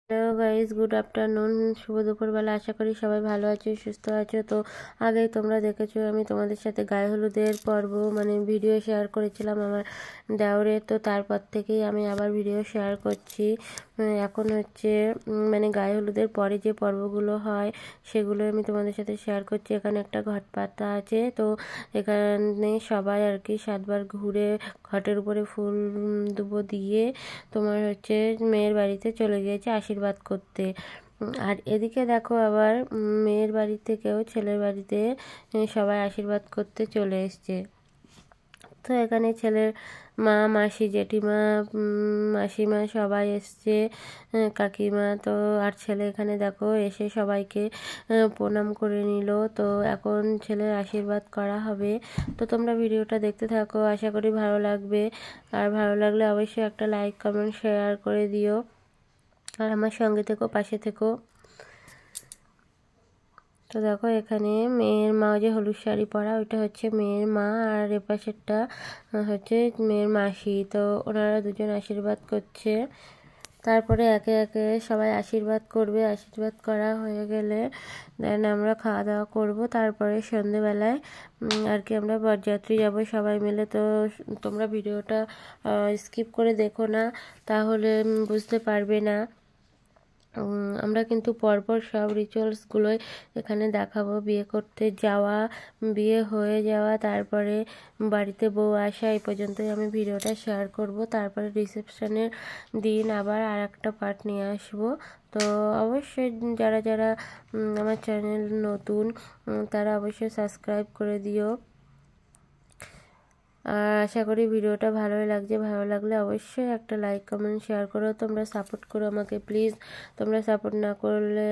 Hello guys, good afternoon, শুভ দুপুরবেলা। আশা করি সবাই ভালো আছো, সুস্থ আছো। তো আগেই তোমরা দেখেছো আমি তোমাদের সাথে গায়ে হলুদের পর্ব ভিডিও শেয়ার করেছিলাম আমার দেওরের। তো তারপর থেকেই আমি আবার ভিডিও শেয়ার করছি। এখন হচ্ছে গায়ে হলুদের পরে যে পর্বগুলো হয় সেগুলো আমি তোমাদের সাথে শেয়ার করছি। এখানে একটা ঘট পাতা আছে, তো এখানে সবাই আর কি 7বার ঘুরে ঘটের উপরে ফুল দুবো দিয়ে তোমার হচ্ছে মেয়ের বাড়িতে চলে গিয়েছে আশীর্বাদ করতে। আর এদিকে দেখো আবার মেয়ের বাড়ি থেকেও ছেলের বাড়িতে সবাই আশীর্বাদ করতে চলে এসছে। তো এখানে ছেলের মা, মাসি, জেঠিমা, মাসিমা সবাই এসছে, কাকিমা। তো আর ছেলে এখানে দেখো এসে সবাইকে প্রণাম করে নিল। তো এখন ছেলের আশীর্বাদ করা হবে। তো তোমরা ভিডিওটা দেখতে থাকো, আশা করি ভালো লাগবে। আর ভালো লাগলে অবশ্যই একটা লাইক, কমেন্ট, শেয়ার করে দিও। আর আমার সঙ্গে থেকো, পাশে থেকো। তো দেখো এখানে মেয়ের মা, যে হলুদ শাড়ি পরা ওইটা হচ্ছে মেয়ের মা, আর এপাশেরটা হচ্ছে মেয়ের মাসি। তো ওনারা দুজন আশীর্বাদ করছে। তারপরে একে একে সবাই আশীর্বাদ করবে। আশীর্বাদ করা হয়ে গেলে দেন আমরা খাওয়া দাওয়া করব। তারপরে সন্ধেবেলায় আর কি আমরা বরযাত্রী যাব সবাই মিলে। তো তোমরা ভিডিওটা স্কিপ করে দেখো না, তাহলে বুঝতে পারবে না। আমরা কিন্তু পরপর সব রিচুয়ালসগুলোই এখানে দেখাবো। বিয়ে করতে যাওয়া, বিয়ে হয়ে যাওয়া, তারপরে বাড়িতে বউ আসা, এই পর্যন্তই আমি ভিডিওটা শেয়ার করব। তারপরে রিসেপশনের দিন আবার আর একটা পার্ট নিয়ে আসবো। তো অবশ্যই যারা যারা আমার চ্যানেল নতুন তারা অবশ্যই সাবস্ক্রাইব করে দিও। আর আশা করি ভিডিওটা ভালোই লাগছে। ভালো লাগলে অবশ্যই একটা লাইক, কমেন্ট, শেয়ার করো। তোমরা সাপোর্ট করো আমাকে প্লিজ। তোমরা সাপোর্ট না করলে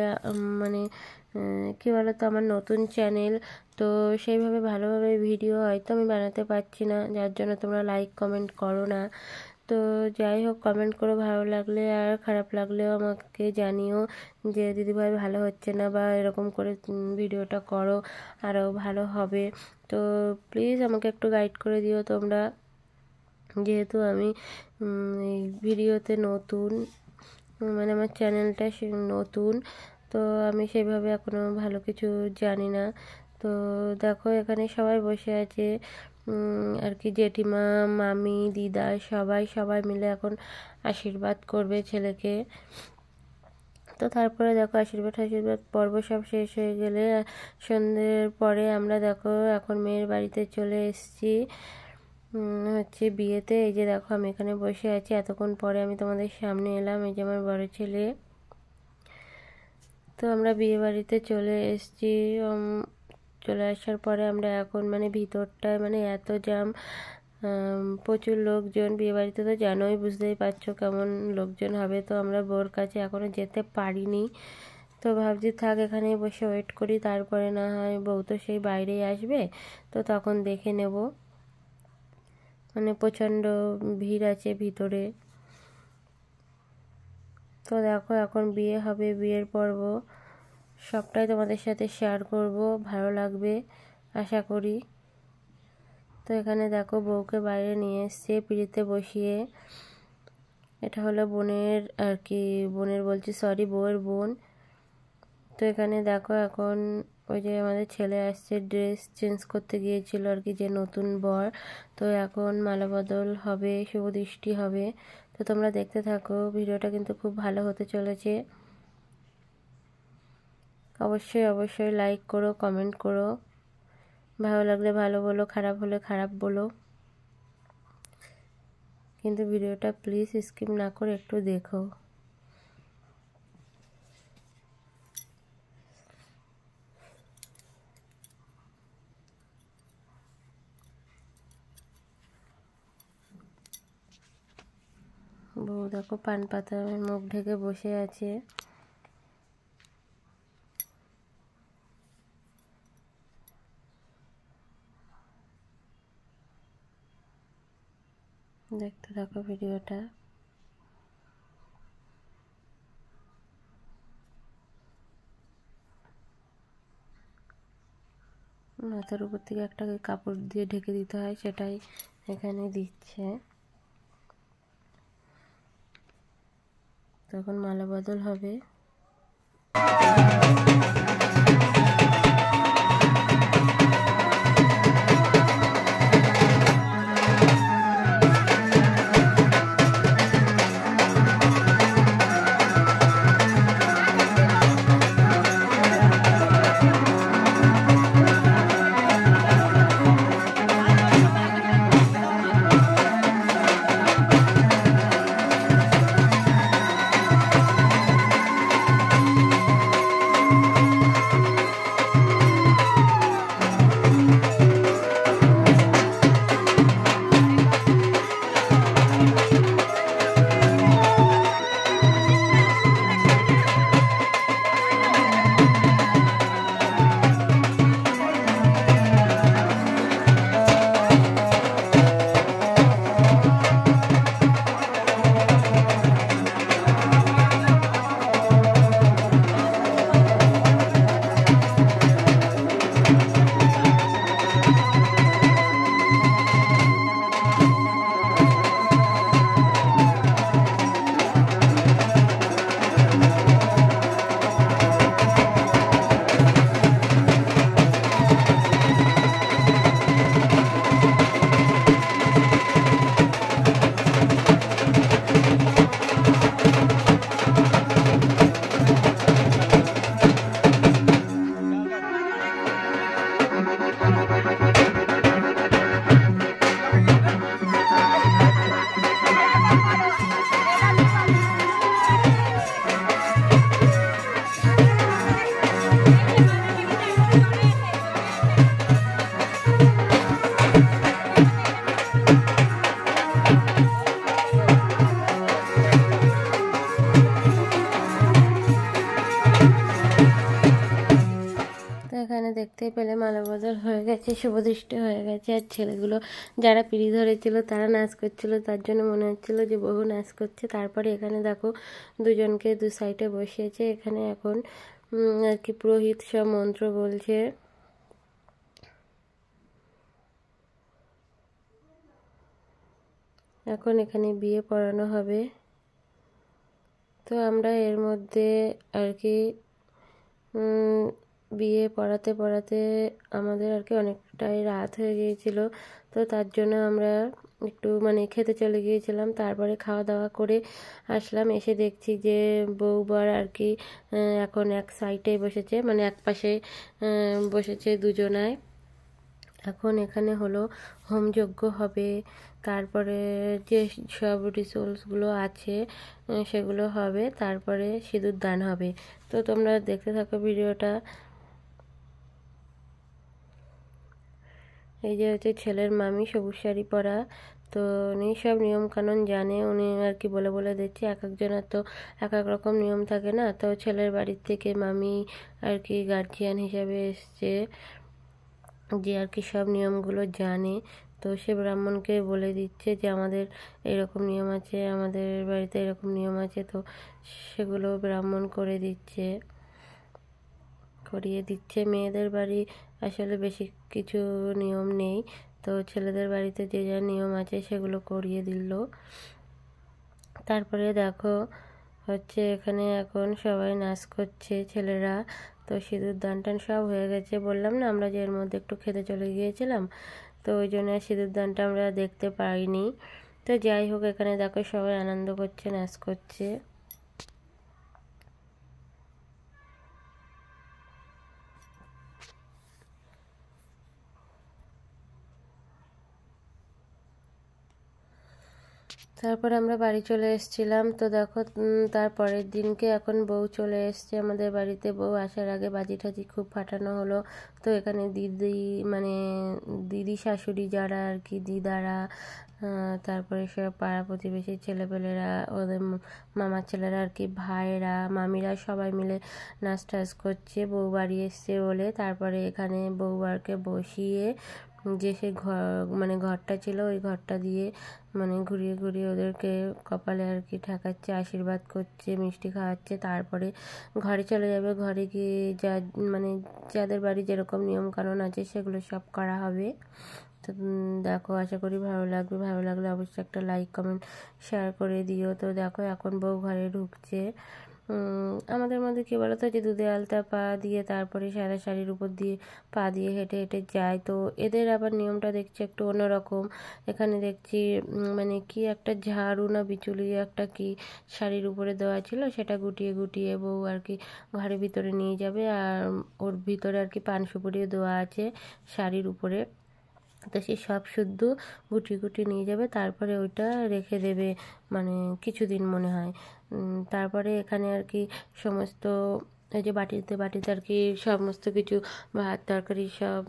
কী বলো তো, আমার নতুন চ্যানেল, তো সেইভাবে ভালোভাবে ভিডিও হয়তো আমি বানাতে পারছি না, যার জন্য তোমরা লাইক, কমেন্ট করো না। তো যাই হোক, কমেন্ট করো ভালো লাগলে, আর খারাপ লাগলেও আমাকে জানিও যে দিদিভাই ভালো হচ্ছে না, বা এরকম করে ভিডিওটা করো আরও ভালো হবে। তো প্লিজ আমাকে একটু গাইড করে দিও তোমরা, যেহেতু আমি এই ভিডিওতে নতুন, আমার চ্যানেলটা নতুন। তো আমি সেভাবে এখনও ভালো কিছু জানি না। তো দেখো এখানে সবাই বসে আছে আর কি, জেঠিমা, মামি, দিদা, সবাই মিলে এখন আশীর্বাদ করবে ছেলেকে। তো তারপরে দেখো আশীর্বাদ পর্ব সব শেষ হয়ে গেলে সন্ধ্যের পরে আমরা দেখো এখন মেয়ের বাড়িতে চলে এসেছি হচ্ছে বিয়েতে। এই যে দেখো আমি এখানে বসে আছি, এতক্ষণ পরে আমি তোমাদের সামনে এলাম। এই যে আমার বড় ছেলে। তো আমরা বিয়ে বাড়িতে চলে এসেছি। চলে আসার পরে আমরা এখন ভিতরটায় এত জ্যাম, প্রচুর লোকজন। বিয়েবাড়িতে তো জানোই, বুঝতেই পারছো কেমন লোকজন হবে। তো আমরা বউর কাছে এখনও যেতে পারিনি। তো ভাবছি থাক এখানেই বসে ওয়েট করি, তারপরে না হয় বউ তো সেই বাইরেই আসবে, তো তখন দেখে নেব। প্রচণ্ড ভিড় আছে ভিতরে। তো দেখো এখন বিয়ে হবে, বিয়ের পর্ব সবটাই তোমাদের সাথে শেয়ার করব, ভালো লাগবে আশা করি। তো এখানে দেখো বউকে বাইরে নিয়ে এসছে পিঁড়িতে বসিয়ে। এটা হলো বোনের আর কি, বোনের বলছি সরি, বউয়ের বোন। তো এখানে দেখো এখন ওই যে আমাদের ছেলে আসছে, ড্রেস চেঞ্জ করতে গিয়েছিল আর কি, যে নতুন বর। তো এখন মালা বদল হবে, শুভ দৃষ্টি হবে। তো তোমরা দেখতে থাকো, ভিডিওটা কিন্তু খুব ভালো হতে চলেছে। অবশ্যই লাইক করো, কমেন্ট করো, ভালো লাগলে ভালো বলো, খারাপ হলে খারাপ বলো, কিন্তু ভিডিওটা প্লিজ স্কিপ না করে একটু দেখো। বউ দেখো পান পাতা মুখ ঢেকে বসে আছে। দেখতে থাকো ভিডিওটা। মাথার উপর থেকে একটা কাপড় দিয়ে ঢেকে দিতে হয়, সেটাই এখানে দিচ্ছে। তো তখন মালা বদল হবে। এখানে দেখতেই পেলে মালা বদল হয়ে গেছে, শুভদৃষ্টি হয়ে গেছে। আর ছেলেগুলো যারা পিঁড়ি ধরেছিল তারা নাচ করছিল, তার জন্য মনে হচ্ছিল যে বহু নাচ করছে। তারপরে এখানে দেখো দুজনকে দু সাইডে বসিয়েছে। এখানে এখন আর কি পুরোহিত সব মন্ত্র বলছে। এখন এখানে বিয়ে পড়ানো হবে। তো আমরা এর মধ্যে আর কি বিয়ে পড়াতে পড়াতে আমাদের আর কি অনেকটাই রাত হয়ে গিয়েছিল। তো তার জন্য আমরা একটু মানে খেতে চলে গিয়েছিলাম। তারপরে খাওয়া দাওয়া করে আসলাম। এসে দেখছি যে বউ বর আর কি এখন এক সাইডে বসেছে, মানে এক পাশে বসেছে দুজনায়। এখন এখানে হলো হোমযজ্ঞ হবে, তারপরে যে সব রিচুয়ালসগুলো আছে সেগুলো হবে, তারপরে সিঁদুর দান হবে। তো তোমরা দেখতে থাকো ভিডিওটা। এই যে হচ্ছে ছেলের মামি, সবুজ শাড়ি পরা। তো উনি সব নিয়মকানুন জানে, উনি আর কি বলে বলে দিচ্ছে। এক একজনের তো এক এক রকম নিয়ম থাকে না। তো ছেলের বাড়ির থেকে মামি আর কি গার্জিয়ান হিসাবে এসছে, যে আর কি সব নিয়মগুলো জানে। তো সে ব্রাহ্মণকে বলে দিচ্ছে যে আমাদের এরকম নিয়ম আছে, আমাদের বাড়িতে এরকম নিয়ম আছে। তো সেগুলো ব্রাহ্মণ করে দিচ্ছে, করিয়ে দিচ্ছে। মেয়েদের বাড়ি আসলে বেশি কিছু নিয়ম নেই, তো ছেলেদের বাড়িতে যে যা নিয়ম আছে সেগুলো করিয়ে দিল। তারপরে দেখো হচ্ছে এখানে এখন সবাই নাচ করছে ছেলেরা। তো সিঁদুর দান টান সব হয়ে গেছে। বললাম না আমরা যে এর মধ্যে একটু খেতে চলে গিয়েছিলাম, তো ওই জন্য সিঁদুর দানটা আমরা দেখতে পাইনি। তো যাই হোক, এখানে দেখো সবাই আনন্দ করছে, নাচ করছে। তারপর আমরা বাড়ি চলে এসেছিলাম। তো দেখো তার পরের দিনকে এখন বউ চলে এসছে আমাদের বাড়িতে। বউ আসার আগে বাজি টাজি খুব ফাটানো হলো। তো এখানে দিদি মানে দিদি শাশুড়ি যারা আর কি দিদারা, তারপরে সব পাড়া প্রতিবেশী ছেলেপেলেরা, ওদের মামার ছেলেরা আর কি ভাইয়েরা, মামিরা সবাই মিলে নাচ টাচ করছে বউ বাড়ি এসছে বলে। তারপরে এখানে বউ বারকে বসিয়ে যে সে ঘর মানে ঘরটা ছিল ওই ঘরটা দিয়ে মানে ঘুরিয়ে ঘুরিয়ে ওদেরকে কপালে আর কি ঠেকাচ্ছে, আশীর্বাদ করছে, মিষ্টি খাওয়াচ্ছে। তারপরে ঘরে চলে যাবে। ঘরে গিয়ে যা মানে যাদের বাড়ি যেরকম নিয়মকানুন আছে সেগুলো সব করা হবে। তো দেখো, আশা করি ভালো লাগবে। ভালো লাগলে অবশ্যই একটা লাইক কমেন্ট শেয়ার করে দিও। তো দেখো এখন বউ ঘরে ঢুকছে। আমাদের মধ্যে কী বলো তো, যে দুধে আলতা পা দিয়ে তারপরে সাদা শাড়ির উপর দিয়ে পা দিয়ে হেঁটে হেঁটে যায়। তো এদের আবার নিয়মটা দেখছি একটু অন্যরকম। এখানে দেখছি মানে কি একটা ঝাড়ু না বিচুলি একটা কি শাড়ির উপরে দেওয়া ছিল, সেটা গুটিয়ে গুটিয়ে বউ আর কি ঘরের ভিতরে নিয়ে যাবে। আর ওর ভিতরে আর কি পান সুপুরিও দেওয়া আছে শাড়ির উপরে। তো সে সব শুদ্ধ গুটিয়ে গুটিয়ে নিয়ে যাবে, তারপরে ওইটা রেখে দেবে মানে কিছুদিন মনে হয়। তারপরে এখানে আর কি সমস্ত এই যে বাটিতে বাটিতে আর কি সমস্ত কিছু ভাত তরকারি সব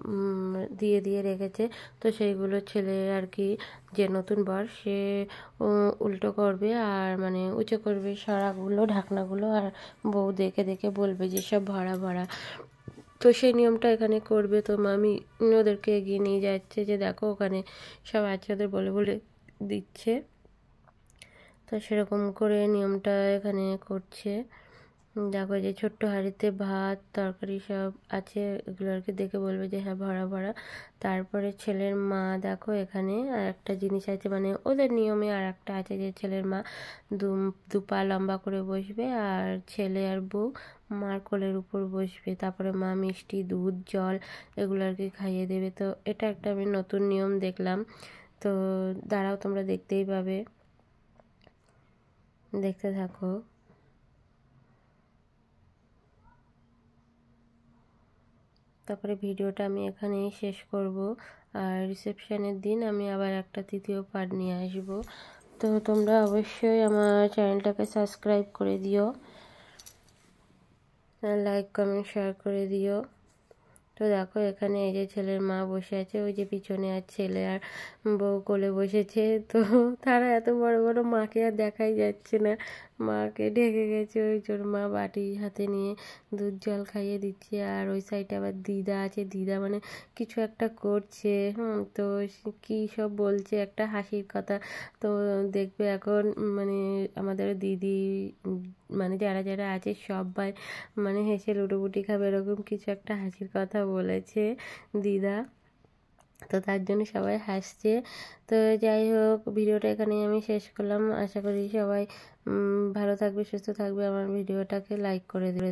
দিয়ে দিয়ে রেখেছে। তো সেইগুলো ছেলে আর কি যে নতুন বর সে উল্টো করবে আর মানে উঁচু করবে সরাগুলো ঢাকনাগুলো, আর বউ দেখে দেখে বলবে যে সব ভরা ভরা। তো সেই নিয়মটা এখানে করবে। তো মামি ওদেরকে এগিয়ে নিয়ে যাচ্ছে যে দেখো ওখানে সব আছে, ওদের বলে বলে দিচ্ছে। তো সেরকম করে নিয়মটা এখানে করছে। দেখো যে ছোট্ট হাঁড়িতে ভাত তরকারি সব আছে, এগুলো আর কি দেখে বলবে যে হ্যাঁ ভরা ভরা। তারপরে ছেলের মা দেখো এখানে আর একটা জিনিস আছে, মানে ওদের নিয়মে আর একটা আছে যে ছেলের মা দু পা লম্বা করে বসবে আর ছেলে আর বউ মার কোলের উপর বসবে। তারপরে মা মিষ্টি দুধ জল এগুলো আর কি খাইয়ে দেবে। তো এটা একটা আমি নতুন নিয়ম দেখলাম। তো দাঁড়াও, তোমরা দেখতেই পাবে, দেখতে থাকো। তারপরে ভিডিওটা আমি এখানেই শেষ করব। আর রিসেপশনের দিন আমি আবার একটা তৃতীয় পার্ট নিয়ে আসব। তো তোমরা অবশ্যই আমার চ্যানেলটাকে সাবস্ক্রাইব করে দিও, লাইক কমেন্ট শেয়ার করে দিও। তো দেখো এখানে এই যে ছেলের মা বসে আছে, ওই যে পিছনে আর ছেলে আর বউ কোলে বসেছে। তো তারা এত বড় বড় মাকে আর দেখাই যাচ্ছে না, মাকে ঢেকে গেছে। ওই জন্য মা বাটি হাতে নিয়ে দুধ জল খাইয়ে দিচ্ছে। আর ওই সাইডে আবার দিদা আছে, দিদা মানে কিছু একটা করছে। তো কী সব বলছে, একটা হাসির কথা। তো দেখবে এখন মানে আমাদের দিদি মানে যারা যারা আছে সবাই মানে হেসে লুটোপুটি খাবে, এরকম কিছু একটা হাসির কথা বলেছে দিদা। তো তার জন্য সবাই হাসছে। তো যাই হোক, ভিডিওটা এখানেই আমি শেষ করলাম। আশা করি সবাই ভালো থাকবে, সুস্থ থাকবে। আমার ভিডিওটাকে লাইক করে দেবে।